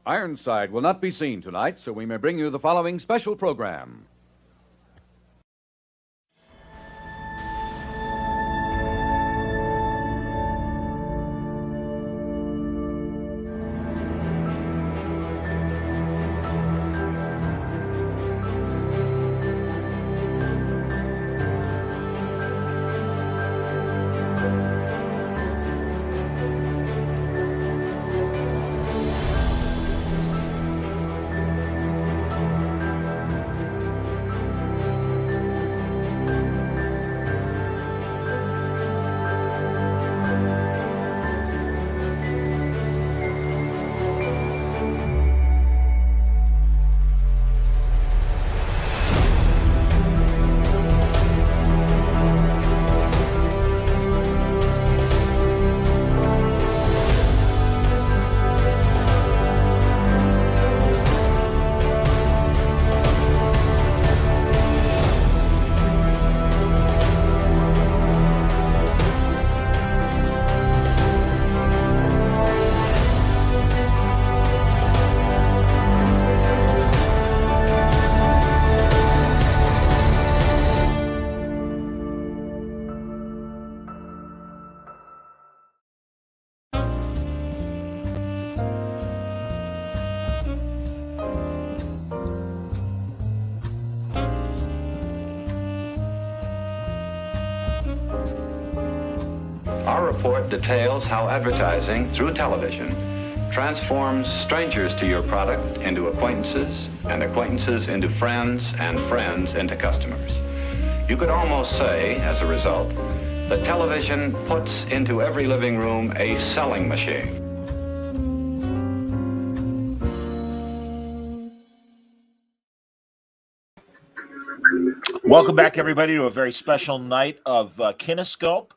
Ironside will not be seen tonight, so we may bring you the following special program. Our report details how advertising through television transforms strangers to your product into acquaintances, and acquaintances into friends, and friends into customers. You could almost say, as a result, that television puts into every living room a selling machine. Welcome back, everybody, to a very special night of Kinescope,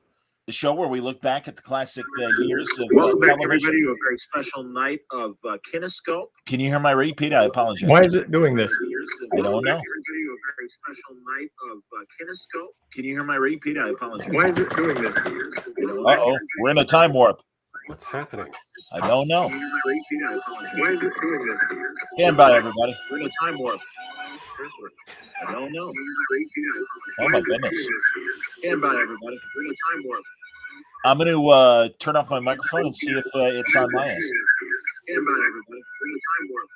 the show where we look back at the classic years of Welcome back, television. everybody, to a very special night of Kinescope. Can you hear my repeat? I apologize. Why is it doing this? I don't know. Welcome back, everybody, to a very special night of Kinescope. Can you hear my repeat? I apologize. Why is it doing this? Uh-oh, we're in a time warp. What's happening? I don't know. Why is it doing this? Stand by, everybody. We're in a time warp. I don't know. Oh, my goodness. Stand by, everybody. We're in a time warp. I'm going to turn off my microphone and see if it's on my end. Stand by, everybody. We're in a time warp.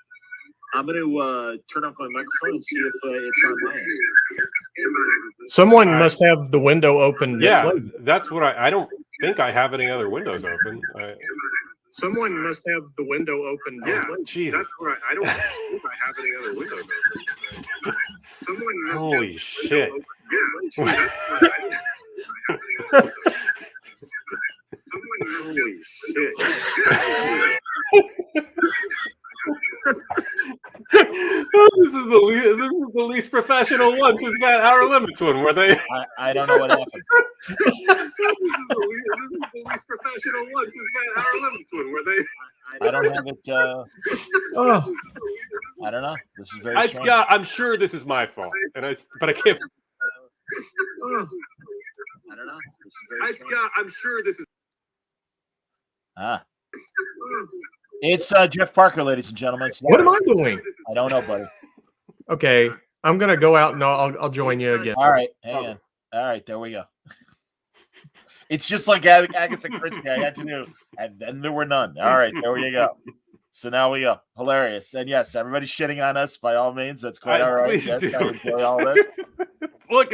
I'm going to turn off my microphone and see if it's on my end. Someone must have the window open. Yeah, that's what I don't think I have any other windows open. Someone must have the window open. Yeah, Jesus. That's what I don't think I have any other windows open. Someone must Holy have shit. the window open. Yeah, Holy shit. This is the least professional one since that Outer Limits one, where they I don't know what happened. this is the least professional one since that Outer Limits one, where they I don't have it. Oh, I don't know. This is very it's strange. got I'm sure this is my fault. But I can't I don't know. This is very strange. I'm sure this is It's Jeff Parker, ladies and gentlemen. what am I doing? I don't know, buddy. Okay, I'm gonna go out and I'll join you again. All right, hang on. All right, there we go. It's just like Agatha Christie. I had to do, and then there were none. All right, there we go. So now we go. Hilarious. And yes, everybody's shitting on us by all means. That's quite all right. Please Yes, do. I enjoy all this. Look,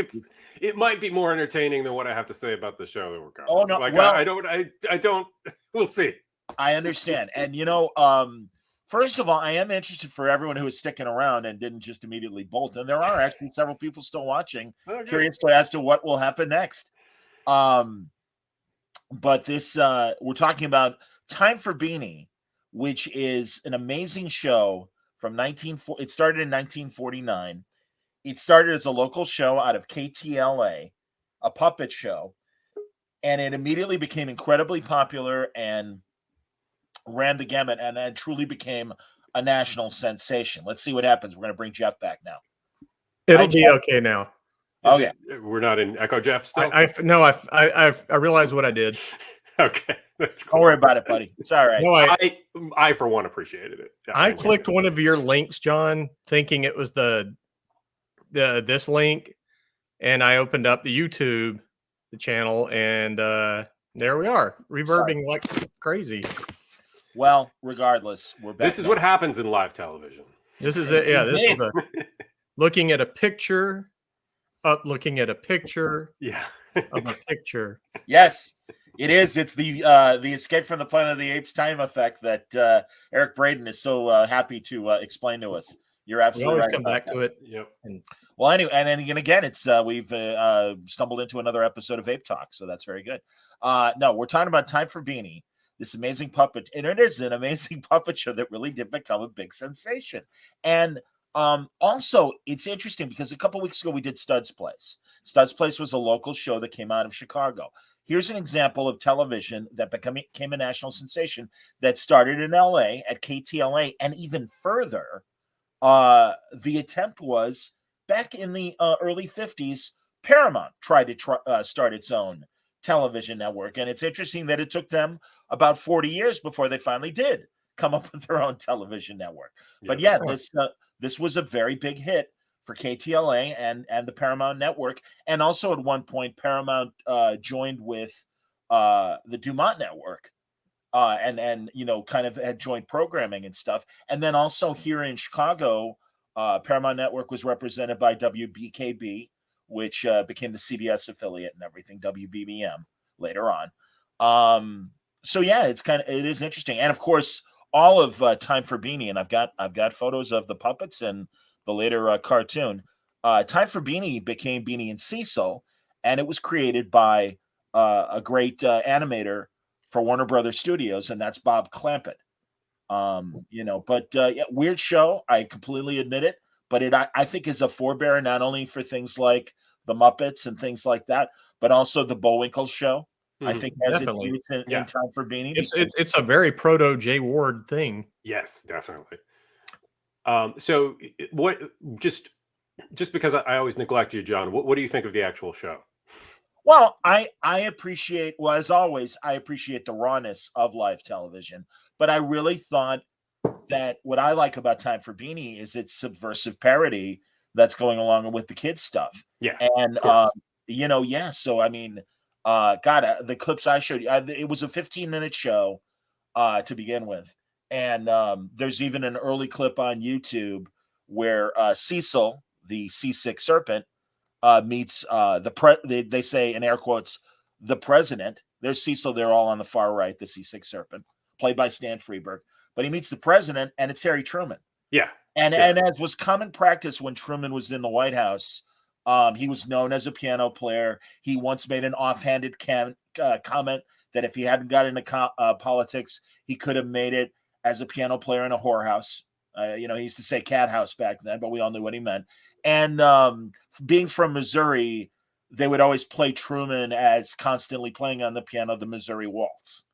it might be more entertaining than what I have to say about the show that we're covering. Oh, no, Like well- I don't we'll see. I understand. And, first of all, I am interested for everyone who is sticking around and didn't just immediately bolt. And there are actually several people still watching, Okay. curious as to what will happen next. But this, we're talking about Time for Beanie, which is an amazing show from it started in 1949. It started as a local show out of KTLA, a puppet show, and it immediately became incredibly popular and ran the gamut, and then truly became a national sensation. Let's see what happens. We're going to bring Jeff back now. It'll be okay now. Okay. We're not in Echo Jeff still? I realize what I did. Okay. That's Don't cool. worry about it, buddy. It's all right. No, I for one appreciated it. Yeah, I clicked one of your links, John, thinking it was this link, and I opened up the YouTube, the channel, and there we are, reverbing like crazy. Well, regardless, we're back. This is now. what happens in live television. This is it. Yeah, this is Indeed. looking at a picture, looking at a picture Yeah. of a picture. Yes, it is. It's the Escape from the Planet of the Apes time effect that Eric Braden is so happy to explain to us. You're We absolutely always right. come about back that. to it. Yep. Well, anyway, and then again, it's we've stumbled into another episode of Ape Talk, so that's very good. No, we're talking about Time for Beanie, this amazing puppet, and it is an amazing puppet show that really did become a big sensation. And also, it's interesting because a couple weeks ago we did Stud's Place. Stud's Place was a local show that came out of Chicago. Here's an example of television that became a national sensation that started in LA at KTLA, and even further. The attempt was back in the early 50s. Paramount tried to start its own television network, and it's interesting that it took them about 40 years before they finally did come up with their own television network. But yeah, this was a very big hit for KTLA and the Paramount network, and also at one point Paramount joined with the Dumont network. And kind of had joint programming and stuff. And then also here in Chicago, Paramount Network was represented by WBKB, which became the CBS affiliate and everything, WBBM later on. So yeah, it is interesting. And of course, all of Time for Beanie, and I've got photos of the puppets and the later cartoon. Time for Beanie became Beanie and Cecil, and it was created by a great animator for Warner Brothers Studios, and that's Bob Clampett. Yeah, weird show. I completely admit it, but I think is a forebearer not only for things like the Muppets and things like that, but also the Bullwinkle show. I think has its roots in Time for Beanie. It's a very proto Jay Ward thing. Yes, definitely. So what? Just because I always neglect you, John. What do you think of the actual show? Well, I appreciate, well, as always, I appreciate the rawness of live television, but I really thought that what I like about Time for Beanie is its subversive parody that's going along with the kids stuff. Yeah. And, so I mean, the clips I showed you, it was a 15-minute show to begin with. And there's even an early clip on YouTube where Cecil, the seasick serpent, meets they say in air quotes the president. There's Cecil. They're all on the far right. The seasick serpent, played by Stan Freberg, but he meets the president, and it's Harry Truman. Yeah, and as was common practice when Truman was in the White House, he was known as a piano player. He once made an offhanded comment that if he hadn't got into politics, he could have made it as a piano player in a whorehouse. He used to say cat house back then, but we all knew what he meant. And being from Missouri, they would always play Truman as constantly playing on the piano the Missouri Waltz.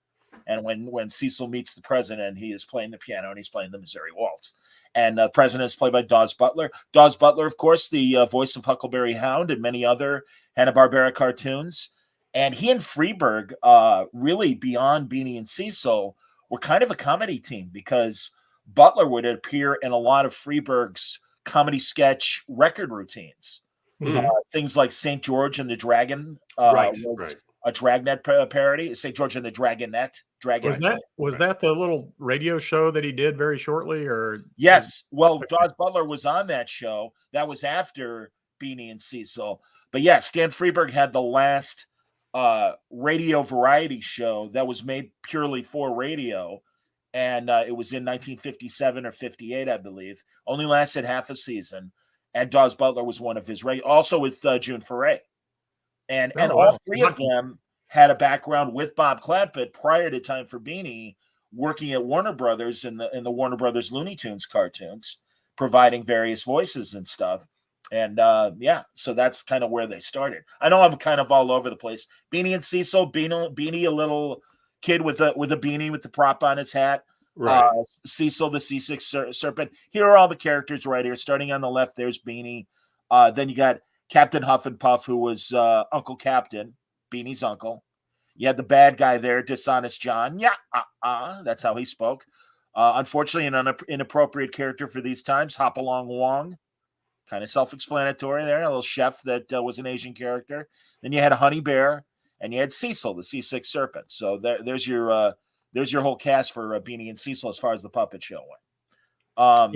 And when Cecil meets the president, he is playing the piano and he's playing the Missouri Waltz. And the president is played by Daws Butler. Daws Butler, of course, the voice of Huckleberry Hound and many other Hanna-Barbera cartoons. And he and Freberg, really beyond Beanie and Cecil, were kind of a comedy team because Butler would appear in a lot of Freberg's comedy sketch record routines. Things like St. George and the Dragon was a Dragnet parody. St. George and the Dragonette. Was that the little radio show that he did very shortly? Or yes, well, Daws Butler was on that show. That was after Beanie and Cecil. But yeah, Stan Freberg had the last radio variety show that was made purely for radio. And it was in 1957 or 58, I believe. Only lasted half a season. And Daws Butler was one of his also with June Foray. And all three of them had a background with Bob Clampett prior to Time for Beanie, working at Warner Brothers in the Warner Brothers Looney Tunes cartoons, providing various voices and stuff. And so that's kind of where they started. I know I'm kind of all over the place. Beanie and Cecil, Beanie, a little kid with a beanie with the prop on his hat. Right. Cecil, the seasick serpent. Here are all the characters right here. Starting on the left, there's Beanie. Then you got Captain Huff and Puff, who was Uncle Captain, Beanie's uncle. You had the bad guy there, Dishonest John. Yeah, that's how he spoke. Unfortunately, an inappropriate character for these times. Hopalong Wong, kind of self-explanatory there. A little chef that was an Asian character. Then you had a Honey Bear, and you had Cecil, the Seasick Serpent. So there's your whole cast for Beanie and Cecil as far as the puppet show went. A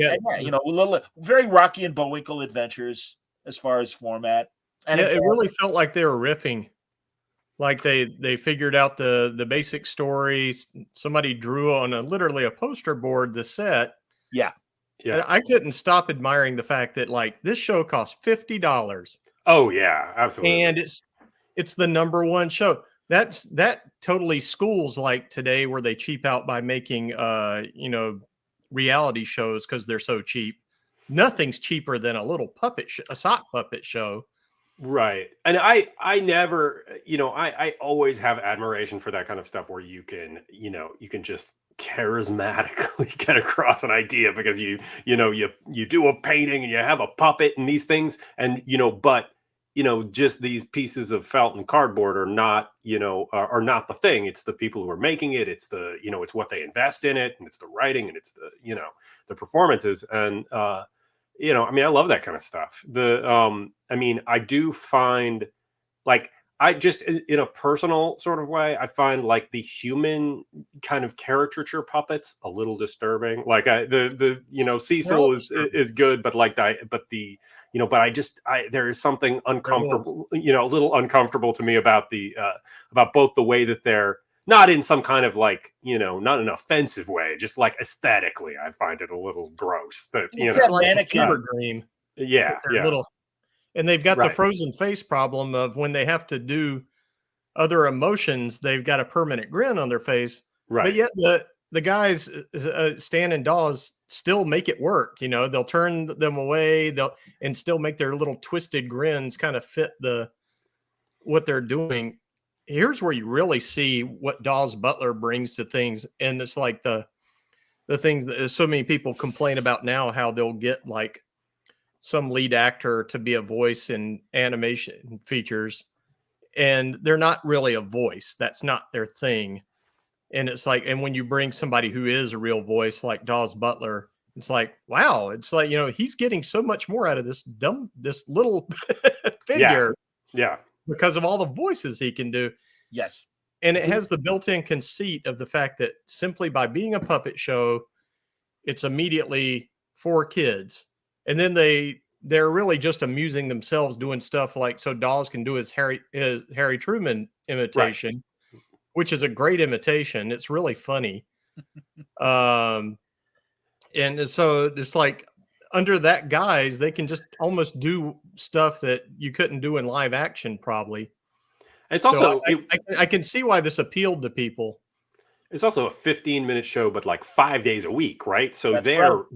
little very Rocky and Bullwinkle adventures as far as format. And it really felt like they were riffing. Like they figured out the basic stories. Somebody drew on literally a poster board the set. Yeah. I couldn't stop admiring the fact that like this show cost $50. Oh yeah, absolutely. And it's the #1 show. That totally schools like today where they cheap out by making reality shows because they're so cheap. Nothing's cheaper than a little a sock puppet show. Right. And I never, I always have admiration for that kind of stuff where you can just charismatically get across an idea because you do a painting and you have a puppet and these things and, just these pieces of felt and cardboard are not the thing. It's the people who are making it. It's it's what they invest in it, and it's the writing, and it's the performances. And, I love that kind of stuff. I do find like, I just, in a personal sort of way, I find like the human kind of caricature puppets a little disturbing. Like Cecil is good, but there is something uncomfortable, a little uncomfortable to me about about both the way that they're not in some kind of like, not an offensive way, just like aesthetically, I find it a little gross. That it's like a fever dream. Yeah. Little, and they've got the frozen face problem of when they have to do other emotions, they've got a permanent grin on their face. Right. But yet the guys, Stan and Daws, still make it work. They'll turn them away, and still make their little twisted grins kind of fit what they're doing. Here's where you really see what Daws Butler brings to things. And it's like the things that so many people complain about now, how they'll get like some lead actor to be a voice in animation features, and they're not really a voice. That's not their thing. And it's like, and when you bring somebody who is a real voice like Daws Butler, it's like, wow, it's like, he's getting so much more out of this little figure. Yeah. Because of all the voices he can do. Yes. And it has the built-in conceit of the fact that simply by being a puppet show, it's immediately for kids. And then they're really just amusing themselves doing stuff like, so Daws can do his Harry Truman imitation, which is a great imitation. It's really funny. And so it's like, under that guise, they can just almost do stuff that you couldn't do in live action, probably. It's also I can see why this appealed to people. It's also a 15-minute show, but like 5 days a week, right? So they don't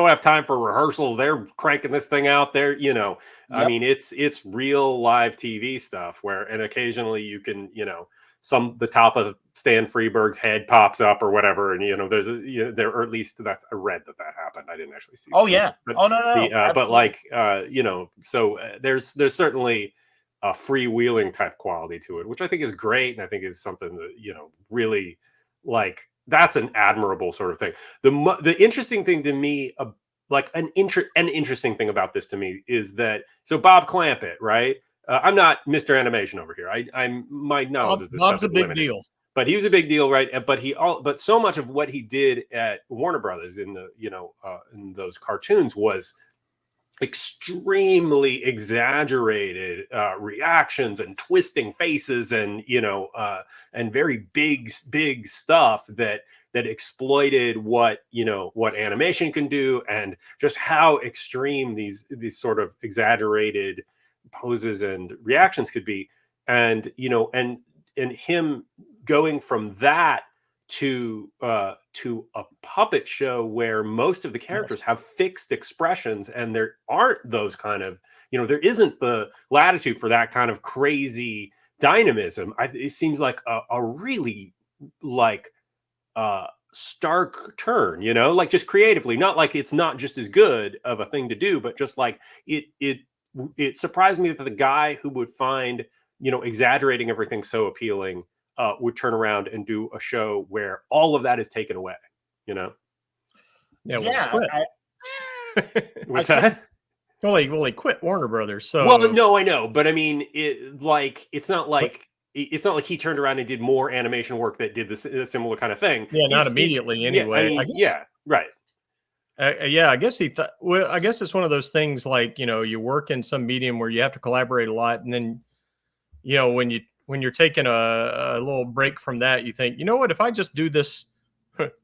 have time for rehearsals. They're cranking this thing out there. Yep. I mean, it's real live TV stuff and occasionally you can, the top of Stan Freberg's head pops up or whatever, and there's or at least I read that happened. I didn't actually see. Oh yeah. But, no. But like so there's certainly a freewheeling type quality to it, which I think is great, and I think is something that really like that's an admirable sort of thing. The interesting thing to me, an interesting thing about this to me is that Bob Clampett, right? I'm not Mr. Animation over here. I'm my knowledge is this Bob's a big limited. deal, but he was a big deal, right? But so much of what he did at Warner Brothers in in those cartoons was extremely exaggerated reactions and twisting faces and very big stuff that exploited what animation can do, and just how extreme these sort of exaggerated poses and reactions could be. And him going from that to a puppet show where most of the characters have fixed expressions, and there aren't those kind of there isn't the latitude for that kind of crazy dynamism. It seems like a really stark turn, like just creatively, not like it's not just as good of a thing to do, but just like it surprised me that the guy who would find exaggerating everything so appealing, would turn around and do a show where all of that is taken away. Yeah. What's that? Well, he quit Warner Brothers. So well, no, I know, but I mean, it's not like he turned around and did more animation work that did the similar kind of thing. Yeah, not immediately anyway. Yeah, I mean, right. Yeah, I guess he thought. Well, I guess it's one of those things like you work in some medium where you have to collaborate a lot, and then when you're taking a little break from that, you think, what, if I just do this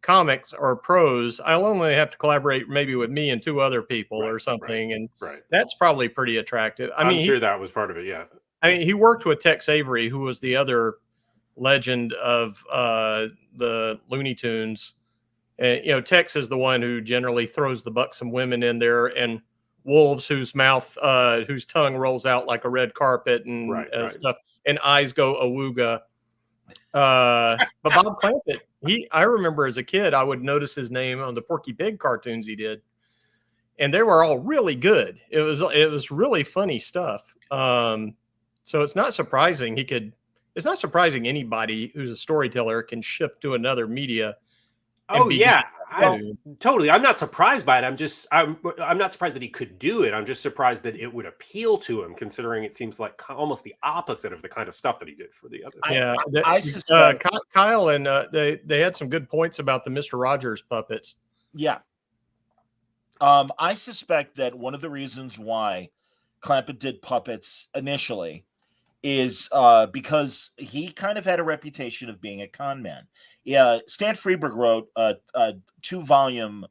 comics or prose, I'll only have to collaborate maybe with me and 2 other people or something, and that's probably pretty attractive. I'm sure that was part of it. Yeah, I mean, he worked with Tex Avery, who was the other legend of the Looney Tunes. And Tex is the one who generally throws the buxom women in there, and Wolves, whose tongue rolls out like a red carpet and stuff, and eyes go awooga. But Bob Clampett, I remember as a kid, I would notice his name on the Porky Pig cartoons he did, and they were all really good. It was really funny stuff. So it's not surprising anybody who's a storyteller can shift to another media. Oh yeah, totally. I'm not surprised by it. I'm not surprised that he could do it. I'm just surprised that it would appeal to him, considering it seems like almost the opposite of the kind of stuff that he did for the other. Yeah, Kyle and they had some good points about the Mr. Rogers puppets. Yeah. I suspect that one of the reasons why Clampett did puppets initially is because he kind of had a reputation of being a con man. Yeah, Stan Freberg wrote a 2-volume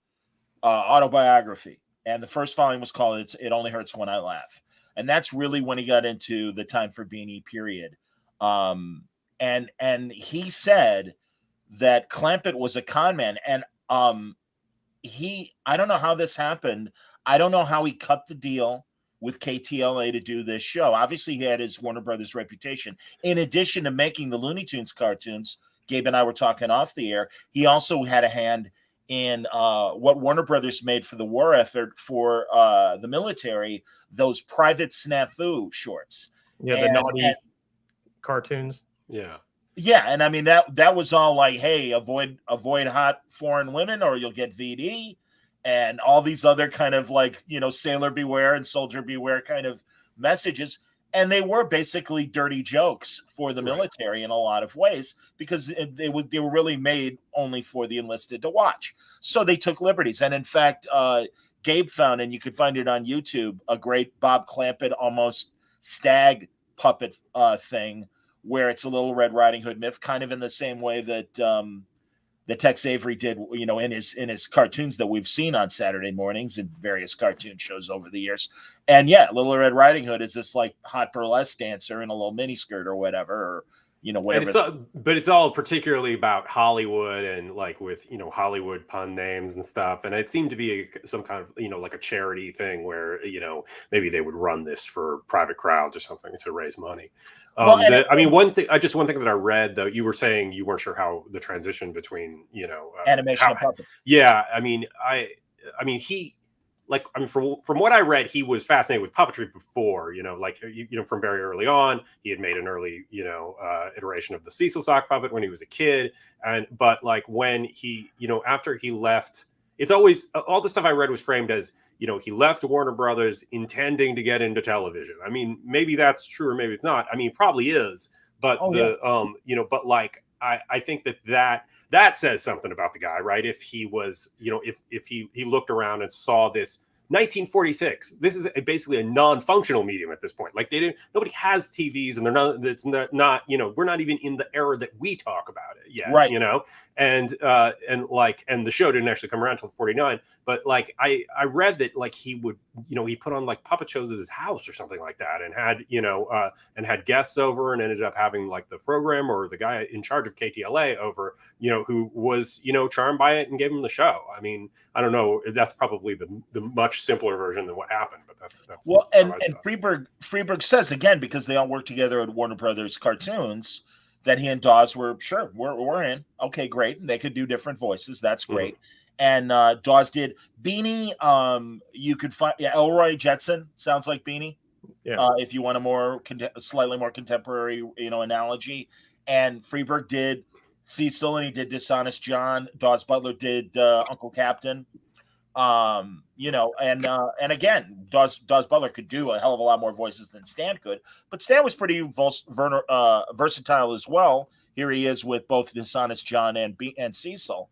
autobiography, and the first volume was called "It Only Hurts When I Laugh," and that's really when he got into the Time for Beanie period. And he said that Clampett was a con man, and I don't know how this happened. I don't know how he cut the deal with KTLA to do this show. Obviously, he had his Warner Brothers reputation. In addition to making the Looney Tunes cartoons, Gabe and I were talking off the air, he also had a hand in what Warner Brothers made for the war effort for the military, those Private Snafu shorts. Yeah, the naughty cartoons. Yeah. Yeah, and I mean that was all like, hey, avoid hot foreign women or you'll get VD, and all these other kind of like, sailor beware and soldier beware kind of messages. And they were basically dirty jokes for the military in a lot of ways, because they were really made only for the enlisted to watch. So they took liberties. And in fact, Gabe found, and you could find it on YouTube, a great Bob Clampett almost stag puppet thing where it's a Little Red Riding Hood myth, kind of in the same way that that Tex Avery did, in his cartoons that we've seen on Saturday mornings in various cartoon shows over the years. And yeah, Little Red Riding Hood is this like hot burlesque dancer in a little miniskirt or whatever, or whatever. But it's all particularly about Hollywood and like with Hollywood pun names and stuff. And it seemed to be some kind of like a charity thing where maybe they would run this for private crowds or something to raise money. One thing that I read, though, you were saying you weren't sure how the transition between animation and puppet. Yeah, from what I read, he was fascinated with puppetry before, from very early on. He had made an early iteration of the Cecil sock puppet when he was a kid, but like when he after he left, it's always all the stuff I read was framed as he left Warner Brothers intending to get into television. I mean, maybe that's true or maybe it's not. I mean, it probably is, but but like I think that says something about the guy, right? If he was, if he looked around and saw this 1946, this is basically a non-functional medium at this point. Like nobody has TVs, and we're not even in the era that we talk about it yet, right? And the show didn't actually come around until 49. But like I read that like he would, he put on like puppet shows at his house or something like that, and had guests over, and ended up having like the program or the guy in charge of KTLA over, who was charmed by it and gave him the show. I mean, I don't know. That's probably the much simpler version than what happened, but that's well. And Freberg says again, because they all work together at Warner Brothers Cartoons, that he and Daws were sure we're in. Okay, great. And they could do different voices. That's great. Mm-hmm. And Daws did Beanie. You could find Elroy Jetson sounds like Beanie. Yeah. If you want a more slightly more contemporary, analogy. And Freberg did Cecil, and he did Dishonest John. Daws Butler did Uncle Captain. And again, Daws Butler could do a hell of a lot more voices than Stan could, but Stan was pretty versatile as well. Here he is with both Dishonest John and Cecil,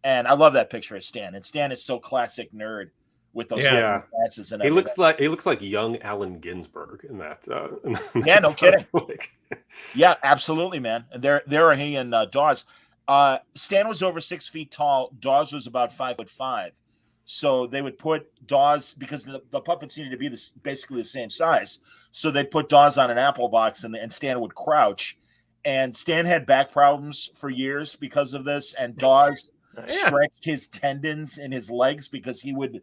and I love that picture of Stan. And Stan is so classic nerd with those glasses and he everything. looks like young Allen Ginsberg in that. Yeah, no kidding. Yeah, absolutely, man. And there are he and Daws. Stan was over 6 feet tall. Daws was about 5'5". So they would put Daws, because the puppets needed to be basically the same size. So they'd put Daws on an apple box, and Stan would crouch. And Stan had back problems for years because of this. And Daws stretched his tendons in his legs because he would,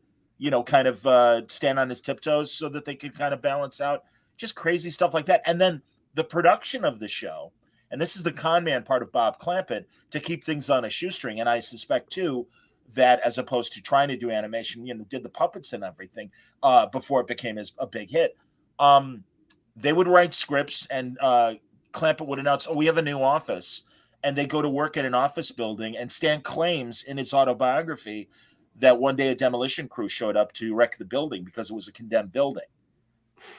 kind of stand on his tiptoes so that they could kind of balance out. Just crazy stuff like that. And then the production of the show, and this is the con man part of Bob Clampett, to keep things on a shoestring. And I suspect, too, that as opposed to trying to do animation, did the puppets and everything before it became a big hit. They would write scripts, and Clampett would announce, "Oh, we have a new office," and they go to work at an office building. And Stan claims in his autobiography that one day a demolition crew showed up to wreck the building because it was a condemned building,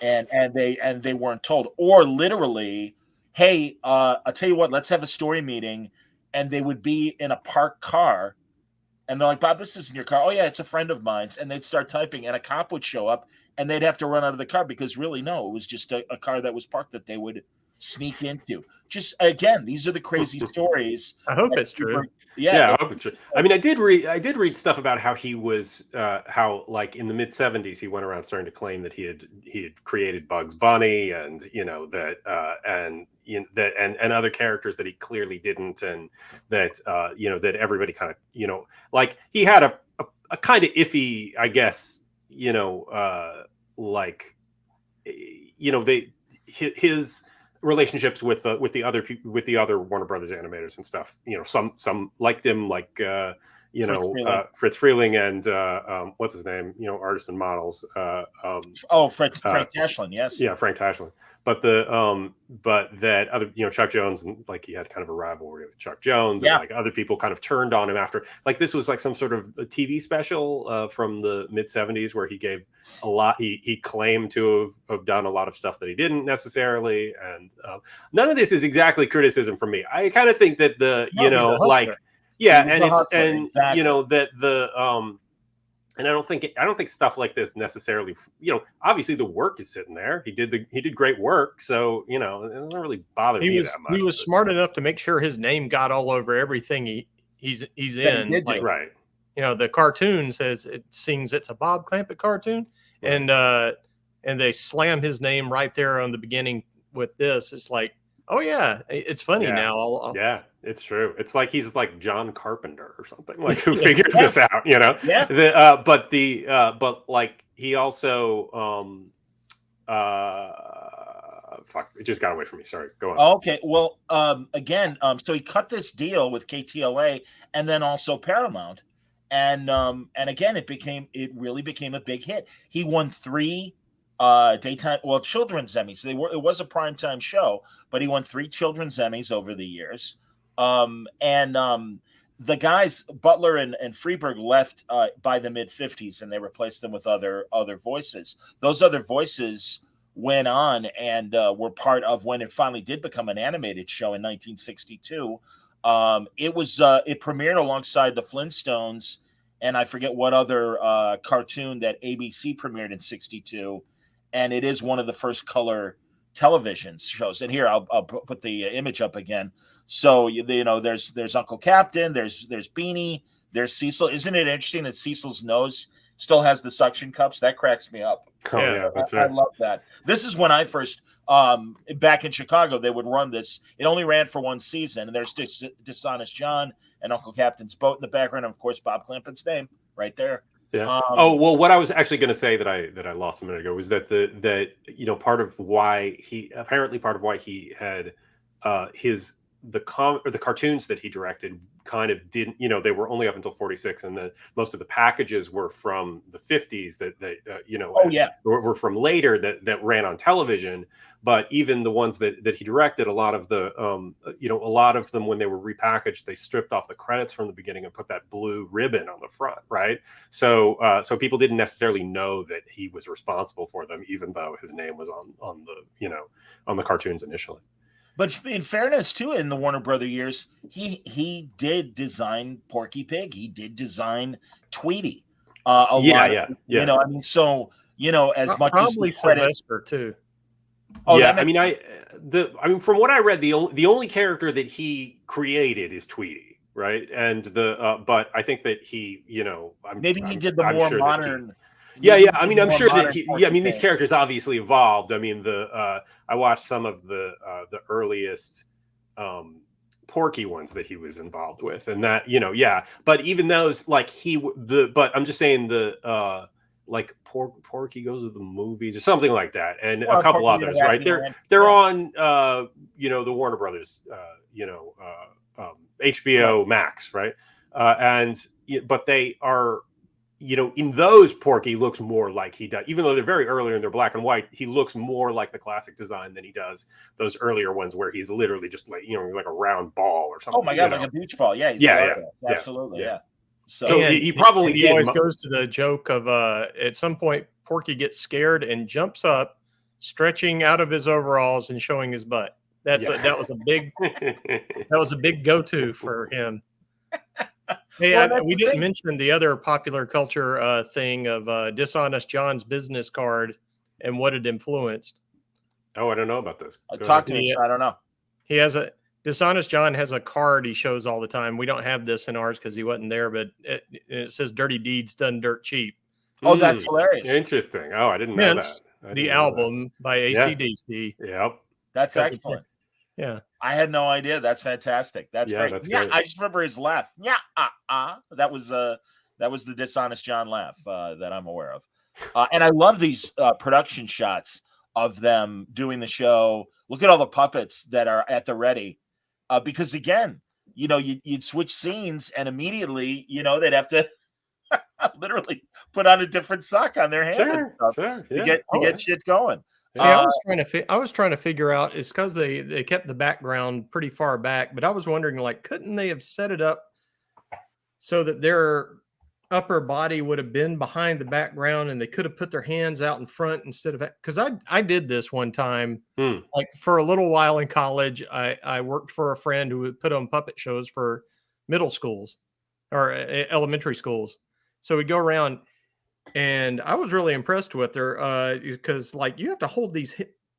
and they weren't told, or literally, "Hey, I'll tell you what, let's have a story meeting," and they would be in a parked car. And they're like, "Bob, this isn't your car." "Oh, yeah, it's a friend of mine's." And they'd start typing, and a cop would show up, and they'd have to run out of the car because really, no, it was just a car that was parked that they would sneak into. Just, again, these are the crazy stories. I hope it's true. Yeah, I hope it's true. I mean, I did read stuff about how he was, how like in the mid '70s, he went around starting to claim that he had created Bugs Bunny, and and other characters that he clearly didn't, and that that everybody kind of like he had a kind of iffy, I guess, his relationships with the other Warner Brothers animators and stuff. Some liked him, like Fritz Freeling and what's his name? Artists and Models. Frank Tashlin, yes. Yeah, Frank Tashlin. But that other, Chuck Jones, and like he had kind of a rivalry with Chuck Jones, and like other people kind of turned on him after. Like this was like some sort of a TV special from the mid '70s where he gave a lot. He claimed to have done a lot of stuff that he didn't necessarily, and none of this is exactly criticism from me. I kind of think that and I don't think stuff like this necessarily, obviously the work is sitting there. He did great work. So, it doesn't really bother me that much. He was smart enough to make sure his name got all over everything he's in. Like, right. The cartoon says it sings it's a Bob Clampett cartoon. Right. And they slam his name right there on the beginning with this. It's like, oh yeah, it's funny now. Yeah, it's true. It's like he's like John Carpenter or something, like who figured this out, Yeah. But like he also fuck, it just got away from me. Sorry, go on. Okay, well, again, so he cut this deal with KTLA and then also Paramount, and again, it really became a big hit. He won 3 children's Emmys. It was a primetime show, but he won 3 children's Emmys over the years. The guys Butler and Freberg left by the mid '50s, and they replaced them with other voices. Those other voices went on and were part of when it finally did become an animated show in 1962. It premiered alongside the Flintstones, and I forget what other cartoon that ABC premiered in '62. And it is one of the first color television shows. And here I'll put the image up again. So there's Uncle Captain, there's Beanie, there's Cecil. Isn't it interesting that Cecil's nose still has the suction cups? That cracks me up. Oh yeah, that's right. I love that. This is when I first back in Chicago, they would run this. It only ran for 1 season, and there's Dishonest John and Uncle Captain's boat in the background, and of course Bob Clampett's name right there. Yeah. What I was actually going to say that I lost a minute ago was that part of why he had his the cartoons that he directed kind of didn't, they were only up until 46, and then most of the packages were from the 50s that were from later that ran on television. But even the ones that he directed, a lot of them when they were repackaged, they stripped off the credits from the beginning and put that blue ribbon on the front, right? So people didn't necessarily know that he was responsible for them, even though his name was on the cartoons initially. But in fairness, too, in the Warner Brother years, he did design Porky Pig. He did design Tweety. As much probably as credit, Sylvester too. Oh, yeah. From what I read, the only character that he created is Tweety, right? And but I think that he, he did the more modern. I'm sure that these characters obviously evolved. I watched some of the earliest Porky ones that he was involved with, and that, but even those, but I'm just saying Porky Goes to the Movies or something like that, and a couple others, right? They're on the Warner Brothers HBO Max, right? But they are, in those, Porky looks more like he does, even though they're very early and they're black and white. He looks more like the classic design than he does those earlier ones where he's literally just like, he's like a round ball or something. Oh my God, like a beach ball. Yeah. Absolutely. Yeah. So he probably he always goes to the joke of at some point Porky gets scared and jumps up, stretching out of his overalls and showing his butt. That was a big go-to for him. Hey, we didn't mention the other popular culture thing of Dishonest John's business card and what it influenced. Oh, I don't know about this. Talk to me. I don't know. He has Dishonest John has a card he shows all the time. We don't have this in ours because he wasn't there, but it says "Dirty Deeds Done Dirt Cheap." Oh, that's hilarious. Interesting. Oh, I didn't know that. The album by AC/DC. Yep. That's excellent. Yeah. I had no idea. That's fantastic. That's great. That's great. great. I just remember his laugh. Yeah. That was the Dishonest John laugh that I'm aware of. And I love these production shots of them doing the show. Look at all the puppets that are at the ready. Because again, you'd switch scenes and immediately, they'd have to literally put on a different sock on their hand to get shit going. See, I was trying to figure out, it's because they kept the background pretty far back, but I was wondering, like, couldn't they have set it up so that their upper body would have been behind the background and they could have put their hands out in front instead of, because I did this one time, like for a little while in college. I worked for a friend who would put on puppet shows for middle schools or elementary schools. So we'd go around, and I was really impressed with her because, like, you have to hold these.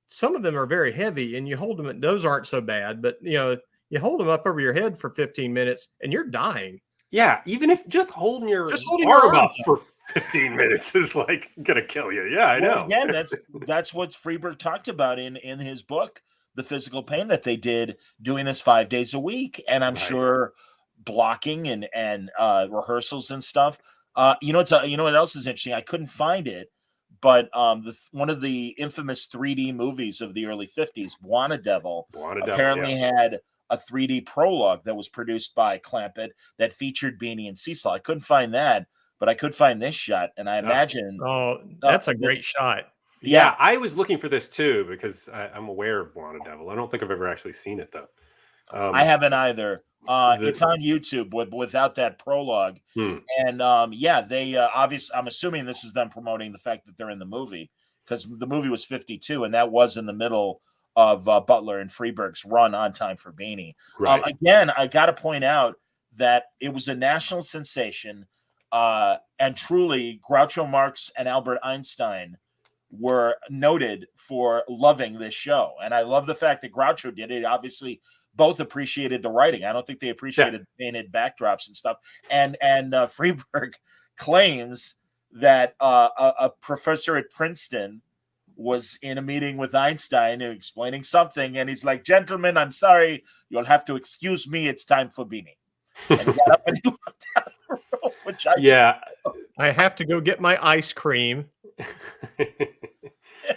Some of them are very heavy, and you hold them. Those aren't so bad, but you hold them up over your head for 15 minutes, and you're dying. Yeah, even if just holding your arm up for 15 minutes is like gonna kill you. Yeah, I know. Again, that's what Freberg talked about in his book, The Physical Pain that they did doing this 5 days a week, and I'm sure blocking and rehearsals and stuff. You know what else is interesting? I couldn't find it, but one of the infamous 3D movies of the early 50s, Buona Devil, apparently had a 3D prologue that was produced by Clampett that featured Beanie and Cecil. I couldn't find that, but I could find this shot, and I imagine. Oh, that's a great shot. Yeah, I was looking for this too because I'm aware of Buona Devil. I don't think I've ever actually seen it though. I haven't either. It's on YouTube without that prologue. And they obviously, I'm assuming this is them promoting the fact that they're in the movie, because the movie was 52 and that was in the middle of Butler and Freberg's run on Time for Beanie. Right. Again, I got to point out that it was a national sensation, and truly Groucho Marx and Albert Einstein were noted for loving this show. And I love the fact that Groucho did it. Obviously, both appreciated the writing. I don't think they appreciated painted backdrops and stuff. And Freberg claims that a professor at Princeton was in a meeting with Einstein explaining something, and he's like, "Gentlemen, I'm sorry, you'll have to excuse me. It's time for Beanie." And he got up and he walked out the room, which I have to go get my ice cream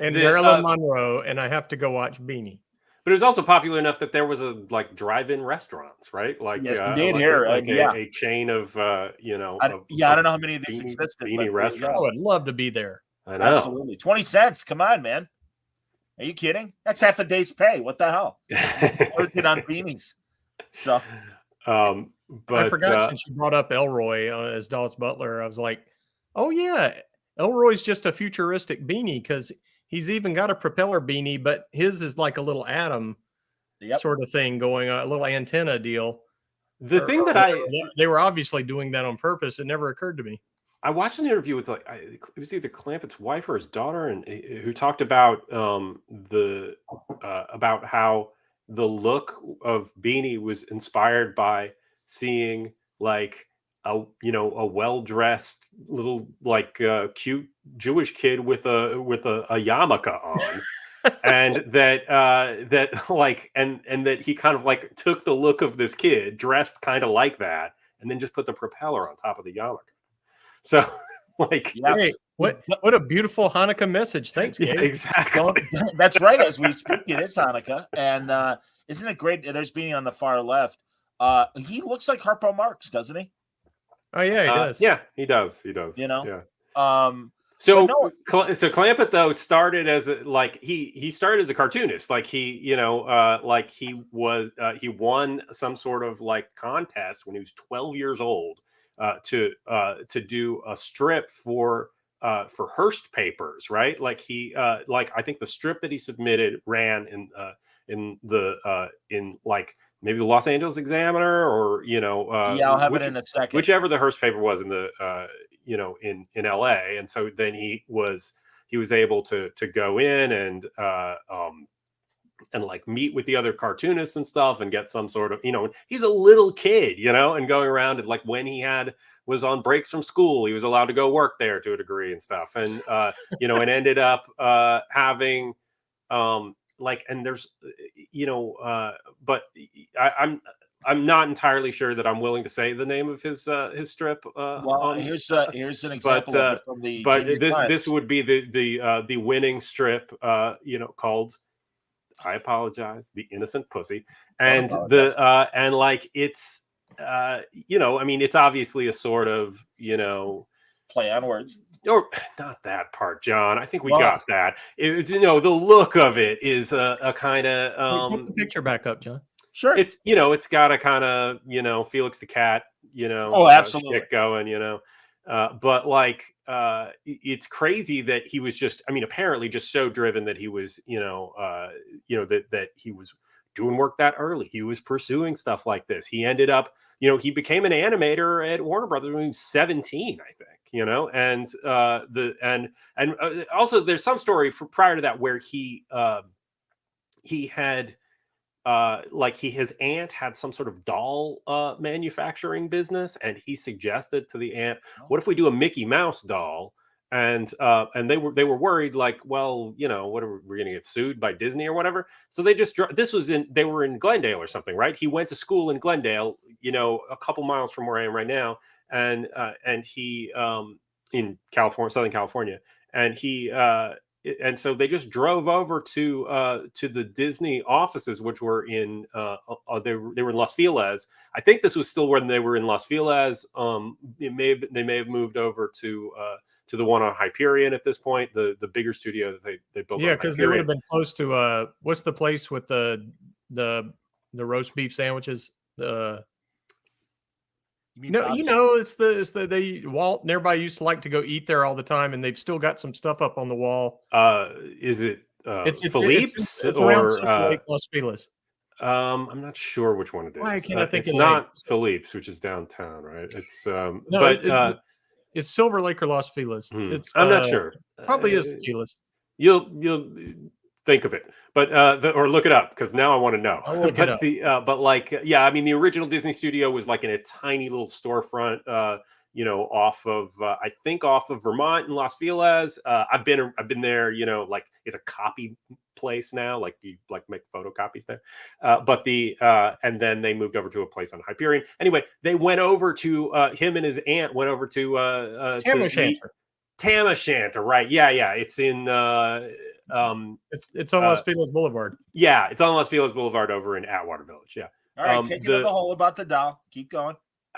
and Marilyn Monroe, and I have to go watch Beanie. But it was also popular enough that there was a drive-in restaurants, right? Like Yes, indeed, here, a chain of I don't know how many of these existed. Beanie But restaurants. I would love to be there. I know. Absolutely, 20 cents. Come on, man. Are you kidding? That's half a day's pay. What the hell? Working on beanies. So, but I forgot since you brought up Elroy as Daws Butler. I was like, oh yeah, Elroy's just a futuristic beanie because he's even got a propeller beanie, but his is like a little atom sort of thing going on, a little antenna deal. The thing that they were obviously doing that on purpose. It never occurred to me. I watched an interview with it was either Clampett's wife or his daughter, and who talked about about how the look of Beanie was inspired by seeing like a well-dressed little cute Jewish kid with a yarmulke on. And that that he kind of like took the look of this kid dressed kind of like that and then just put the propeller on top of the yarmulke. So hey, what a beautiful Hanukkah message. Thanks, Gabe. Yeah, exactly. well, that's right. As we speak, it is Hanukkah. And isn't it great? There's Beanie on the far left. He looks like Harpo Marx, doesn't he? Oh yeah, he does. Yeah, he does. You know? Yeah. So Clampett though started as he started as a cartoonist. He won some sort of contest when he was 12 years old to do a strip for Hearst papers, right? I think the strip that he submitted ran in maybe the Los Angeles Examiner or I'll have it in a second. Whichever the Hearst paper was in the in LA. And so then he was able to go in and meet with the other cartoonists and stuff and get some sort of, he's a little kid, and going around and when he was on breaks from school, he was allowed to go work there to a degree and stuff. And, and ended up having and there's, but I'm not entirely sure that I'm willing to say the name of his strip. Here's an example from the. But this would be the winning strip, called "I Apologize," The Innocent Pussy, and it's it's obviously a sort of play on words. Or not that part, John. I think we got that. The look of it is a kind of. Put the picture back up, John. Sure. It's it's got a kind of Felix the Cat absolutely shit going but it's crazy that he was just apparently just so driven that he was that he was doing work that early. He was pursuing stuff like this. He ended up he became an animator at Warner Brothers when he was 17, I think. And also there's some story prior to that where he had his aunt had some sort of doll manufacturing business, and he suggested to the aunt, what if we do a Mickey Mouse doll? And they were worried, what are we going to get sued by Disney or whatever? So they just they were in Glendale or something, right? He went to school in Glendale, a couple miles from where I am right now, and he in California, Southern California, and he and so they just drove over to the Disney offices, which were in they were in Los Feliz. I think this was still when they were in Los Feliz. They may have moved over to the one on Hyperion at this point, the bigger studio that they built. Yeah, because they would have been close to what's the place with the roast beef sandwiches? It's Walt and everybody used to like to go eat there all the time, and they've still got some stuff up on the wall. Is it Philippe's or Lake Los Feliz? I'm not sure which one it is. Why can't I think it's not Philippe's, which is downtown, right? It's it's Silver Lake or Los Feliz. It's I'm not sure. Probably is Feliz. You'll think of it, but or look it up, because now I want to know. I'll look it up. The original Disney studio was in a tiny little storefront, off of Vermont in Los Feliz. I've been there, it's a copy place now, you make photocopies there. And then they moved over to a place on Hyperion. Anyway, they went over to him and his aunt went over to Tam O'Shanter. Tam O'Shanter, right? Yeah. It's in It's on Los Feliz Boulevard. Yeah, it's on Los Feliz Boulevard over in Atwater Village. Yeah. All right, take it to the hole about the doll. Keep going.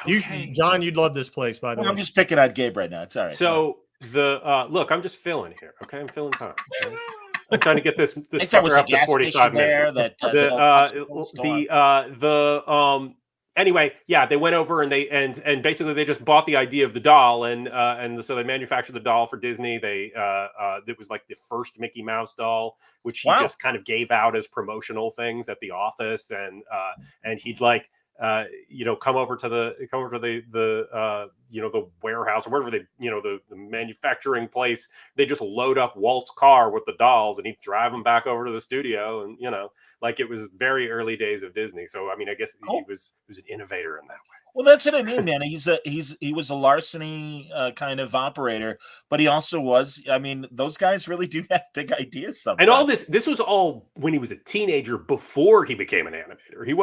Okay. John, you'd love this place, by the way. I'm just picking on Gabe right now. It's all right. So look, I'm just filling here. Okay, I'm filling time. Okay? I'm trying to get this fucker up to 45 minutes. Anyway, yeah, they went over and and basically they just bought the idea of the doll and so they manufactured the doll for Disney. It was like the first Mickey Mouse doll, which he just kind of gave out as promotional things at the office, and he'd like come over to the the warehouse or wherever the manufacturing place. They just load up Walt's car with the dolls and he'd drive them back over to the studio, and like it was very early days of Disney. So I mean, I guess he was an innovator in that way. Well, that's what I mean, man. He was a larceny kind of operator, but he also was. I mean, those guys really do have big ideas. Sometimes. And all this was all when he was a teenager, before he became an animator. He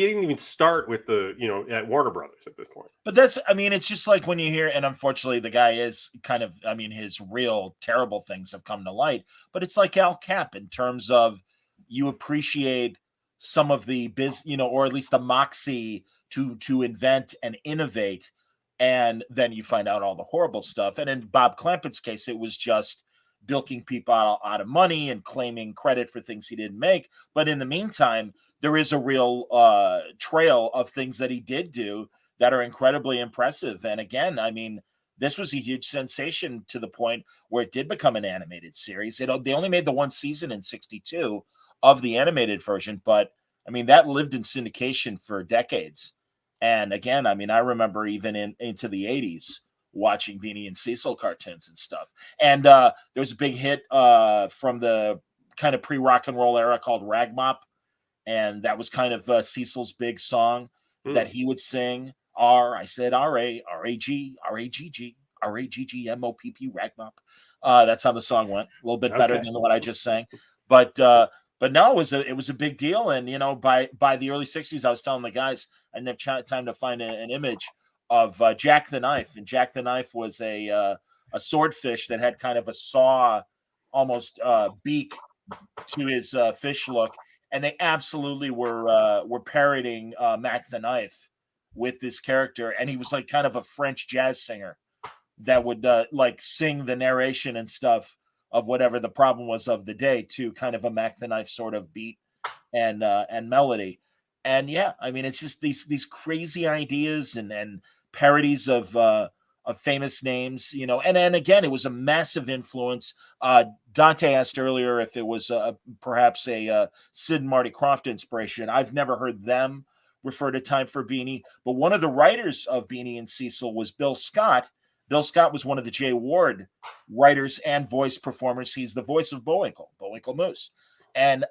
didn't even start with at Warner Brothers at this point. But it's just like when you hear, and unfortunately, the guy is kind of. I mean, his real terrible things have come to light. But it's like Al Cap in terms of you appreciate some of the or at least the moxie to invent and innovate, and then you find out all the horrible stuff. And in Bob Clampett's case, it was just bilking people out of money and claiming credit for things he didn't make. But in the meantime, there is a real trail of things that he did do that are incredibly impressive. And again, I mean, this was a huge sensation to the point where it did become an animated series. They only made the one season in '62 of the animated version, but I mean, that lived in syndication for decades. And again, I mean, I remember even into the 80s watching Beanie and Cecil cartoons and stuff. And there was a big hit from the kind of pre-rock and roll era called Rag Mop. And that was kind of Cecil's big song that he would sing. I said R-A, R-A-G, R-A-G-G, R-A-G-G-M-O-P-P, Rag Mop. That's how the song went. A little bit better than what I just sang. But no, it was a big deal. And, by the early 60s, I was telling the guys, I didn't have time to find an image of Jack the Knife. And Jack the Knife was a swordfish that had kind of a saw, almost beak to his fish look. And they absolutely were parodying Mac the Knife with this character. And he was like kind of a French jazz singer that would like sing the narration and stuff of whatever the problem was of the day to kind of a Mac the Knife sort of beat and melody. And yeah, I mean, it's just these crazy ideas and parodies of famous names, and again, it was a massive influence. Dante asked earlier if it was perhaps a Sid and Marty Krofft inspiration. I've never heard them refer to Time for Beanie, but one of the writers of Beanie and Cecil was Bill Scott. Bill Scott was one of the Jay Ward writers and voice performers. He's the voice of Bullwinkle Moose. And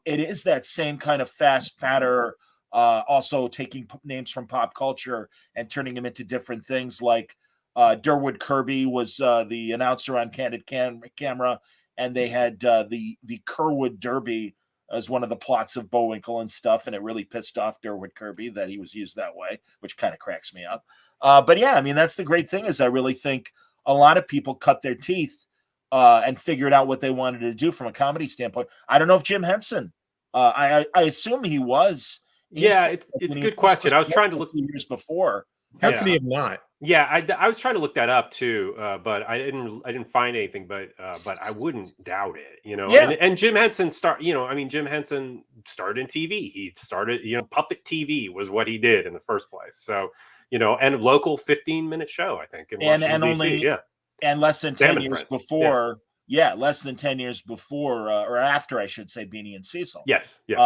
it is that same kind of fast patter, also taking names from pop culture and turning them into different things. Like Durwood Kirby was the announcer on Candid Camera, and they had the Kerwood Derby as one of the plots of Bullwinkle and stuff, and it really pissed off Durwood Kirby that he was used that way, which kind of cracks me up. But yeah, I mean, that's the great thing is I really think a lot of people cut their teeth and figured out what they wanted to do from a comedy standpoint. I don't know if Jim Henson, I assume he was. Yeah, it's a good question. I was trying to look years before. How could he have not? Yeah, I was trying to look that up too, but I didn't find anything. But I wouldn't doubt it, Yeah. And Jim Henson Jim Henson started in TV. He started, Puppet TV was what he did in the first place. So, and a local 15-minute show, I think, in Washington, DC. And less than 10 years before. Yeah, less than 10 years before or after, I should say, Beanie and Cecil. Yes. Late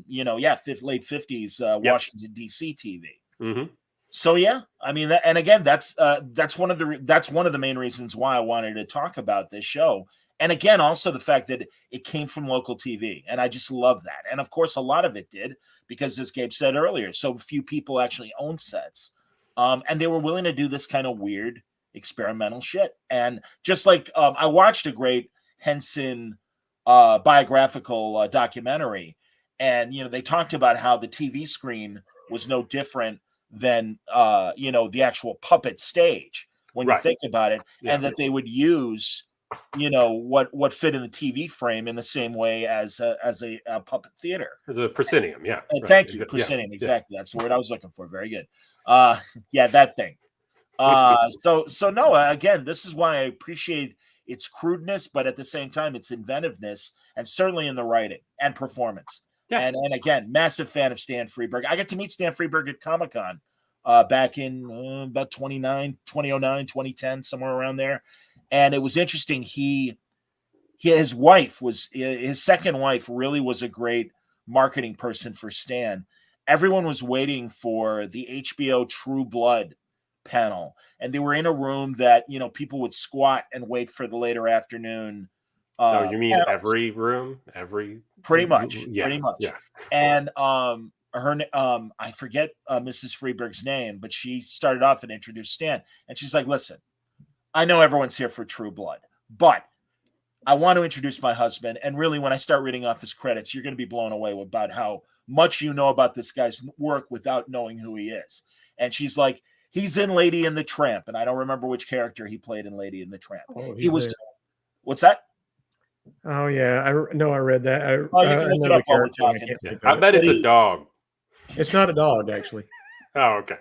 50s Washington DC TV. Mm-hmm. So yeah, I mean, and again, that's one of the main reasons why I wanted to talk about this show. And again, also the fact that it came from local TV, and I just love that. And of course, a lot of it did because, as Gabe said earlier, so few people actually own sets, and they were willing to do this kind of weird experimental shit. And just like I watched a great Henson biographical documentary, and they talked about how the TV screen was no different than the actual puppet stage when you think about it, and that they would use what fit in the TV frame in the same way as a puppet theater. As a proscenium, yeah. And right, thank you, yeah, proscenium, yeah. exactly. That's the word I was looking for. Very good. Yeah, that thing. So no, again, this is why I appreciate its crudeness, but at the same time, its inventiveness, and certainly in the writing and performance. Yeah. And again, massive fan of Stan Freberg. I got to meet Stan Freberg at Comic-Con back in about 2009, 2010, somewhere around there. And it was interesting. His wife was his second wife, really was a great marketing person for Stan. Everyone was waiting for the HBO True Blood panel, and they were in a room that people would squat and wait for the later afternoon. Oh, you mean panels. every room, Pretty much, yeah, pretty much. Yeah. And I forget Mrs. Freeberg's name, but she started off and introduced Stan, and she's like, "Listen, I know everyone's here for True Blood, but I want to introduce my husband. And really, when I start reading off his credits, you're going to be blown away about how much you know about this guy's work without knowing who he is." And she's like, "He's in Lady and the Tramp," and I don't remember which character he played in Lady and the Tramp. Oh, He was. there. What's that? Oh yeah, I read that. You can look it up while we're talking. I bet it's a dog. It's not a dog, actually. Oh, okay.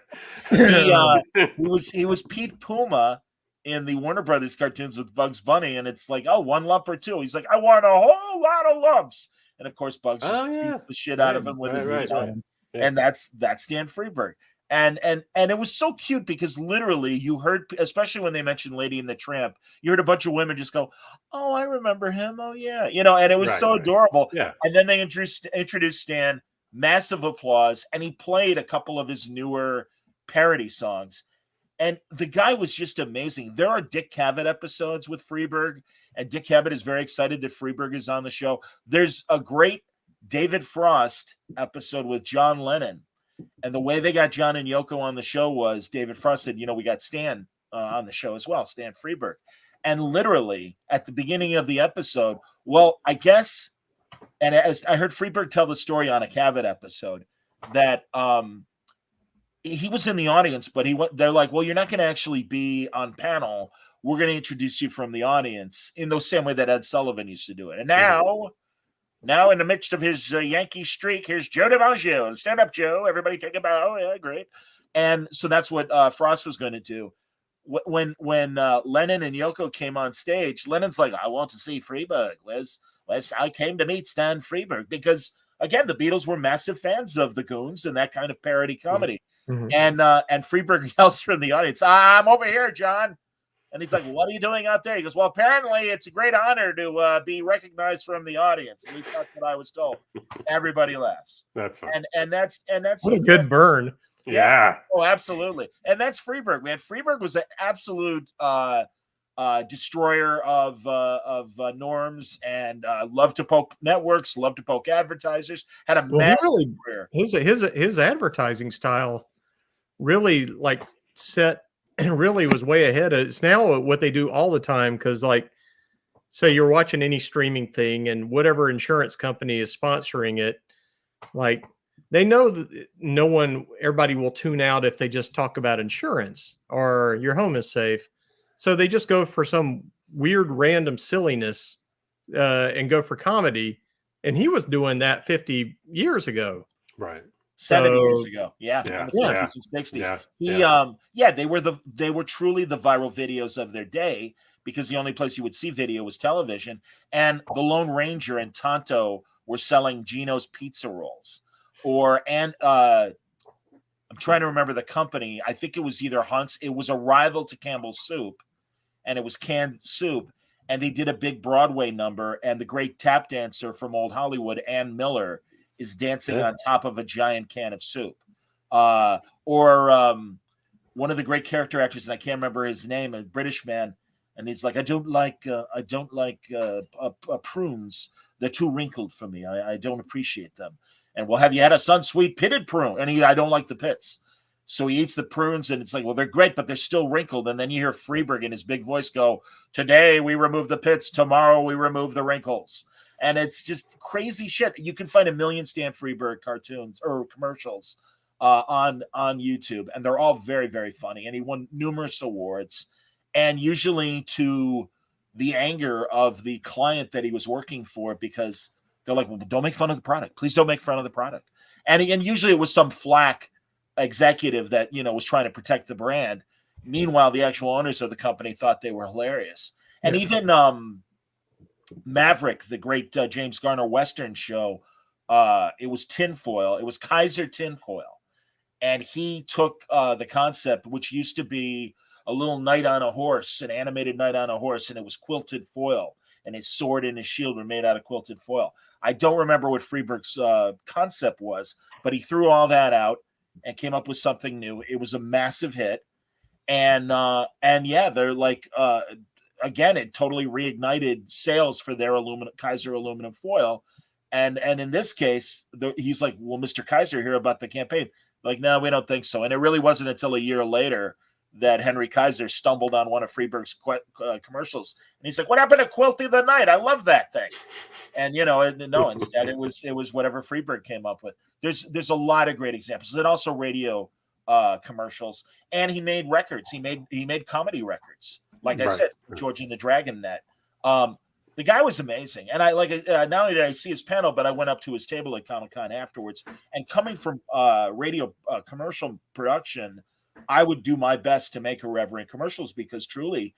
He was Pete Puma in the Warner Brothers cartoons with Bugs Bunny, and it's like, oh, one lump or two. He's like, I want a whole lot of lumps, and of course, Bugs just beats the shit out of him with his tongue. Yeah. And that's Stan Freberg. And it was so cute because literally you heard, especially when they mentioned Lady and the Tramp, you heard a bunch of women just go, "Oh, I remember him. Oh yeah," and it was so adorable. Yeah. And then they introduced Stan, massive applause, and he played a couple of his newer parody songs. And the guy was just amazing. There are Dick Cavett episodes with Freberg, and Dick Cavett is very excited that Freberg is on the show. There's a great David Frost episode with John Lennon. And the way they got John and Yoko on the show was David Frost said, we got Stan on the show as well, Stan Freberg. And literally at the beginning of the episode, I guess, and as I heard Freberg tell the story on a Cavett episode, that he was in the audience, but they're like, well, you're not going to actually be on panel. We're going to introduce you from the audience in the same way that Ed Sullivan used to do it. And now in the midst of his Yankee streak, here's Joe DiMaggio. Stand up, Joe. Everybody take a bow. Yeah, great. And so that's what Frost was going to do. When Lennon and Yoko came on stage, Lennon's like, I want to see Freberg. I came to meet Stan Freberg because, again, the Beatles were massive fans of the Goons and that kind of parody comedy. Mm-hmm. And Freberg yells from the audience, I'm over here, John. And he's like, what are you doing out there? He goes, well, apparently it's a great honor to be recognized from the audience. At least that's what I was told. Everybody laughs. That's fine. And that's what a good burn. Yeah. Oh, absolutely. And that's Freberg, man. Freberg was an absolute destroyer of norms and loved to poke networks, loved to poke advertisers, had a massive career. His advertising style really really was way ahead. It's now what they do all the time. Cause say you're watching any streaming thing and whatever insurance company is sponsoring it, they know that everybody will tune out if they just talk about insurance or your home is safe. So they just go for some weird random silliness and go for comedy. And he was doing that 50 years ago. Right. 70 years ago. Yeah. Yeah. In the 50s and 60s. They were truly the viral videos of their day because the only place you would see video was television. And the Lone Ranger and Tonto were selling Gino's pizza rolls. I'm trying to remember the company. I think it was either Hunt's. It was a rival to Campbell's Soup, and it was canned soup. And they did a big Broadway number, and the great tap dancer from Old Hollywood, Ann Miller, is dancing on top of a giant can of soup. One of the great character actors, and I can't remember his name, a British man, and he's like, I don't like prunes. They're too wrinkled for me. I don't appreciate them. And well, have you had a Sunsweet pitted prune? And I don't like the pits. So he eats the prunes, and it's like, well, they're great, but they're still wrinkled. And then you hear Freberg in his big voice go, today we remove the pits, tomorrow we remove the wrinkles. And it's just crazy shit. You can find a million Stan Freberg cartoons or commercials on YouTube, and they're all very, very funny. And he won numerous awards. And usually to the anger of the client that he was working for, because they're like, well, don't make fun of the product. Please don't make fun of the product. And usually it was some flack executive that, was trying to protect the brand. Meanwhile, the actual owners of the company thought they were hilarious. And even Maverick, the great James Garner Western show, it was tinfoil. It was Kaiser tinfoil. And he took the concept, which used to be a little knight on a horse, an animated knight on a horse, and it was quilted foil. And his sword and his shield were made out of quilted foil. I don't remember what Freberg's concept was, but he threw all that out and came up with something new. It was a massive hit. And yeah, they're like, again, it totally reignited sales for their Kaiser aluminum foil. And in this case, he's like, well, Mr. Kaiser, hear about the campaign? Like, no, we don't think so. And it really wasn't until a year later that Henry Kaiser stumbled on one of Freberg's commercials. And he's like, what happened to Quilty the Knight? I love that thing. And, no, instead it was whatever Freberg came up with. There's a lot of great examples. And also radio commercials. And he made records. He made comedy records. Like I said, George and the Dragon Net. The guy was amazing. And I not only did I see his panel, but I went up to his table at Comic-Con afterwards. And coming from radio commercial production, I would do my best to make irreverent commercials, because truly,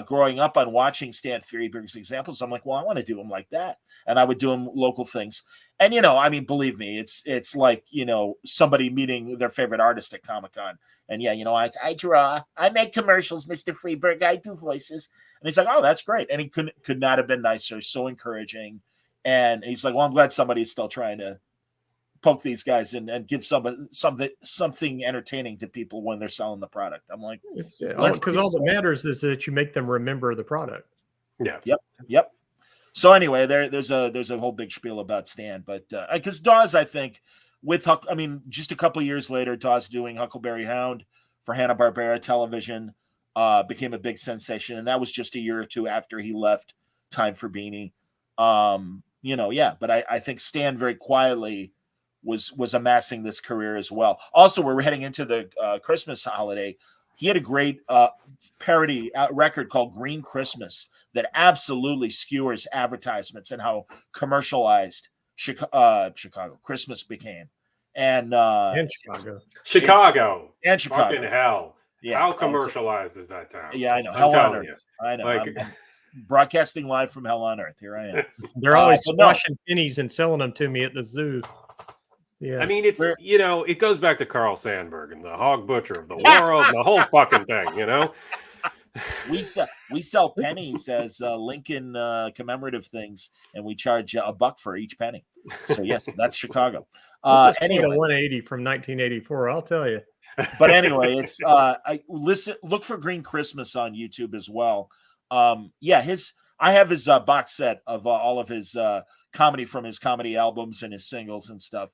growing up on watching Stan Freberg's examples, I'm like, well, I want to do them like that. And I would do them local things. And, believe me, it's like, somebody meeting their favorite artist at Comic-Con. And yeah, I draw, I make commercials, Mr. Freberg, I do voices. And he's like, oh, that's great. And he could not have been nicer, so encouraging. And he's like, well, I'm glad somebody's still trying to poke these guys and give something entertaining to people when they're selling the product. I'm like, because all that matters is that you make them remember the product. Yeah. Yep. So anyway, there's a whole big spiel about Stan, but because Daws, I think, just a couple years later, Daws doing Huckleberry Hound for Hanna-Barbera Television became a big sensation, and that was just a year or two after he left Time for Beanie. But I think Stan very quietly was amassing this career as well. Also, we're heading into the Christmas holiday. He had a great parody record called Green Christmas that absolutely skewers advertisements and how commercialized Chicago Christmas became. And Chicago. Fucking hell. Yeah. How commercialized is that town? Yeah, I know. I'm Hell on telling earth. you. I know. Like, I'm broadcasting live from Hell on Earth. Here I am. They're always squashing pennies and selling them to me at the zoo. Yeah. I mean, it's, it goes back to Carl Sandburg and the hog butcher of the world, the whole fucking thing, We sell pennies as Lincoln commemorative things, and we charge $1 for each penny. So yes, that's Chicago. Anyway, 180 from 1984, I'll tell you. But anyway, it's look for Green Christmas on YouTube as well. I have his box set of all of his comedy from his comedy albums and his singles and stuff.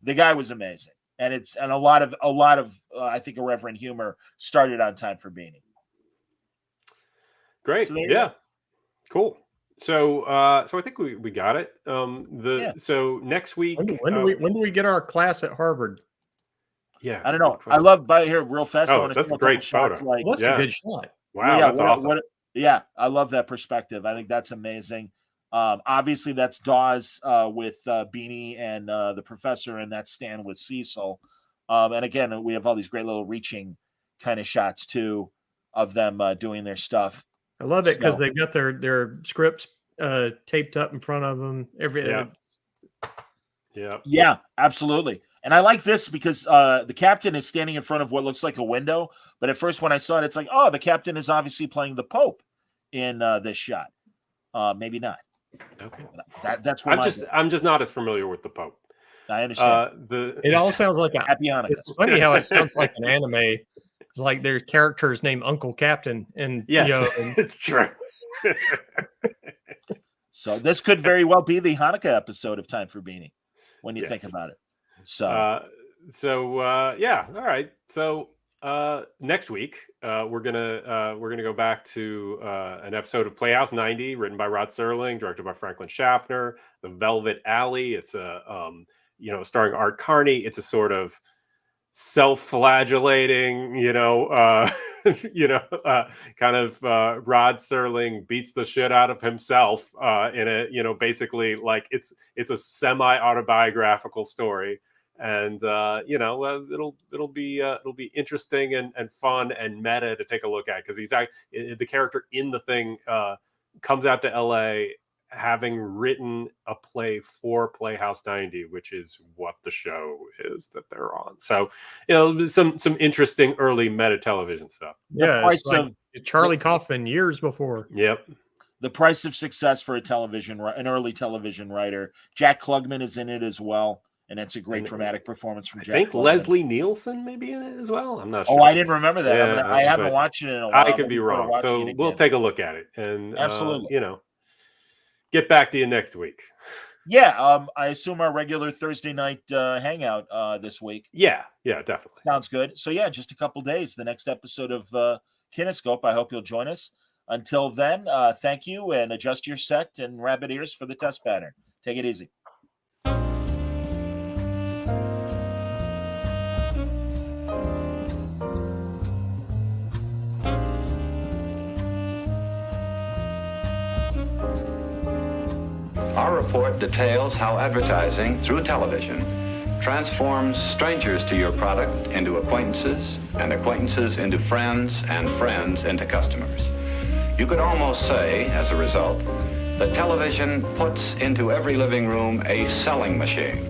The guy was amazing, and a lot of I think irreverent humor started on Time for Beanie. Great, so cool. So I think we got it. So next week, when do we get our class at Harvard? Yeah, I don't know. I love by here real fast. Oh, that's a great photo. That's a good shot. Wow, that's awesome. I love that perspective. I think that's amazing. Obviously, that's Daws with Beanie and the professor, and that's Stan with Cecil. And again, we have all these great little reaching kind of shots too of them doing their stuff. I love it because they've got their scripts taped up in front of them. Yeah, absolutely. And I like this because the captain is standing in front of what looks like a window. But at first, when I saw it, it's like, oh, the captain is obviously playing the Pope in this shot. Maybe not. Okay, that's what I'm just not as familiar with the Pope. I understand. It all sounds like a Happy Hanukkah. It's funny how it sounds like an anime. It's like their characters named Uncle Captain, and it's true. So this could very well be the Hanukkah episode of Time for Beanie when you think about it. So, all right. So next week we're gonna go back to an episode of Playhouse 90, written by Rod Serling, directed by Franklin Schaffner. The Velvet Alley. It's a starring Art Carney. It's a sort of self-flagellating, kind of Rod Serling beats the shit out of himself in a, basically like it's a semi-autobiographical story. And it'll be interesting and fun and meta to take a look at, because the character in the thing comes out to LA having written a play for Playhouse 90, which is what the show is that they're on. So some interesting early meta television stuff. Yeah, it's like Charlie Kaufman years before. Yep. The price of success for an early television writer. Jack Klugman is in it as well. And it's a great dramatic performance from Jack. I think Klugman. Leslie Nielsen maybe in it as well. I'm not sure. Oh, I didn't remember that. Yeah, I haven't watched it in a while. I could be wrong. So we'll take a look at it and absolutely, get back to you next week. Yeah, I assume our regular Thursday night hangout this week. Yeah, definitely. Sounds good. So yeah, just a couple days. The next episode of Kinescope. I hope you'll join us. Until then, thank you, and adjust your set and rabbit ears for the test pattern. Take it easy. Our report details how advertising through television transforms strangers to your product into acquaintances, and acquaintances into friends, and friends into customers. You could almost say, as a result, that television puts into every living room a selling machine.